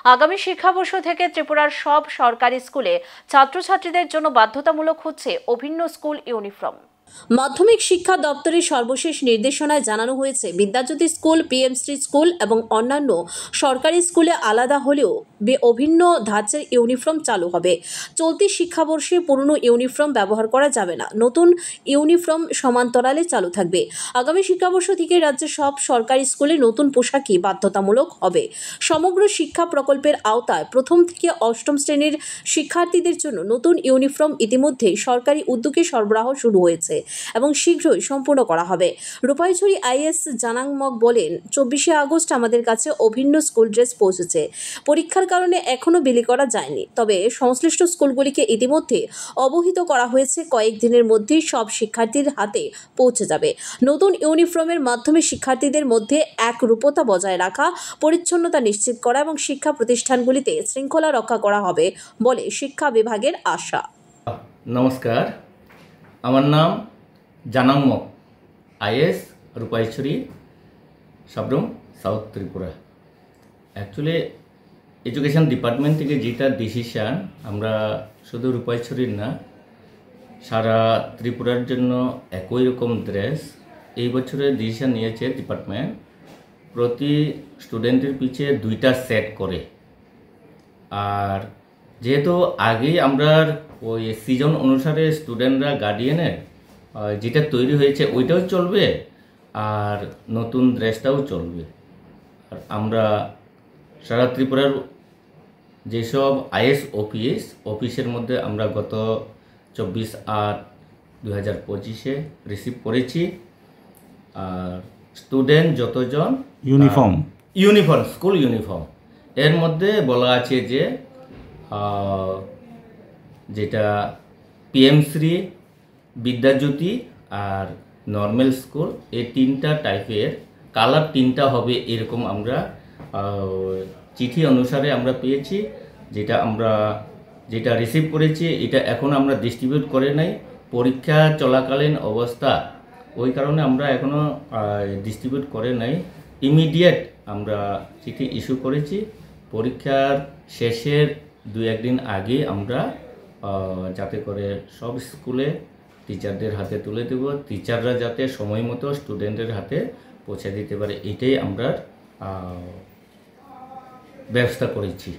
আগামী শিক্ষাবর্ষ থেকে ত্রিপুরার সব সরকারি স্কুলে ছাত্রছাত্রীদের জন্য বাধ্যতামূলক হচ্ছে অভিন্ন স্কুল ইউনিফর্ম। মাধ্যমিক শিক্ষা দপ্তরের সর্বশেষ নির্দেশনায় জানানো হয়েছে, বিদ্যাজ্যোতি স্কুল, পিএমশ্রী স্কুল এবং অন্যান্য সরকারি স্কুলে আলাদা হলেও অভিন্ন ধাঁচের ইউনিফর্ম চালু হবে। চলতি শিক্ষাবর্ষে পুরনো ইউনিফর্ম ব্যবহার করা যাবে না। নতুন ইউনিফর্ম সমান্তরালে চালু থাকবে। আগামী শিক্ষাবর্ষ থেকে রাজ্যের সব সরকারি স্কুলে নতুন পোশাকই বাধ্যতামূলক হবে। সমগ্র শিক্ষা প্রকল্পের আওতায় প্রথম থেকে অষ্টম শ্রেণীর শিক্ষার্থীদের জন্য নতুন ইউনিফর্ম ইতিমধ্যেই সরকারি উদ্যোগে সরবরাহ শুরু হয়েছে এবং শীঘ্রই সম্পূর্ণ করা হবে। রূপাইছড়ি আইএস জানাংমক বলেন, 24শে আগস্ট আমাদের কাছে অভিন্ন স্কুল ড্রেস পৌঁছেছে। পরীক্ষার কারণে এখনও বিলি করা যায়নি, তবে সংশ্লিষ্ট স্কুলগুলিকে ইতিমধ্যে অবহিত করা হয়েছে। কয়েকদিনের মধ্যেই সব শিক্ষার্থীর হাতে পৌঁছে যাবে। নতুন ইউনিফর্মের মাধ্যমে শিক্ষার্থীদের মধ্যে একরূপতা বজায় রাখা, পরিচ্ছন্নতা নিশ্চিত করা এবং শিক্ষা প্রতিষ্ঠানগুলিতে শৃঙ্খলা রক্ষা করা হবে বলে শিক্ষা বিভাগের আশা। নমস্কার, আমার নাম জানাংমক আইএস, Rupaichhari Sabroom, south Tripura. Actually education department থেকে যেটা ডিসিশান, আমরা শুধু রূপাইছড়ির না, সারা ত্রিপুরার জন্য একই রকম ড্রেস এই বছরে ডিসিশান নিয়েছে ডিপার্টমেন্ট। প্রতি স্টুডেন্টের পিছে 2টা সেট করে। আর যেহেতু আগেই আমরা ওই সিজন অনুসারে স্টুডেন্টরা গার্ডিয়ানের যেটা তৈরি হয়েছে ওইটাও চলবে, আর নতুন ড্রেসটাও চলবে। আর আমরা সারা ত্রিপুরার যেসব আইএস অফিসের মধ্যে আমরা গত 24/8/2025 রিসিভ করেছি। আর স্টুডেন্ট যতজন ইউনিফর্ম স্কুল ইউনিফর্ম এর মধ্যে বলা আছে যে যেটা পিএমশ্রী, বিদ্যাজ্যোতি আর নর্মাল স্কুল, এই 3টা টাইপের কালার 3টা হবে, এরকম আমরা চিঠি অনুসারে আমরা পেয়েছি। যেটা রিসিভ করেছি এটা এখন আমরা ডিস্ট্রিবিউট করে নাই, পরীক্ষা চলাকালীন অবস্থা, ওই কারণে আমরা এখনও ডিস্ট্রিবিউট করে নাই। ইমিডিয়েট আমরা চিঠি ইস্যু করেছি। পরীক্ষার শেষের 2-1 দিন আগে আমরা যাতে করে সব স্কুলে টিচারদের হাতে তুলে দেব, টিচাররা যাতে সময় মতো স্টুডেন্টের হাতে পৌঁছে দিতে পারে, এটাই আমরা ব্যবস্থা করেছি।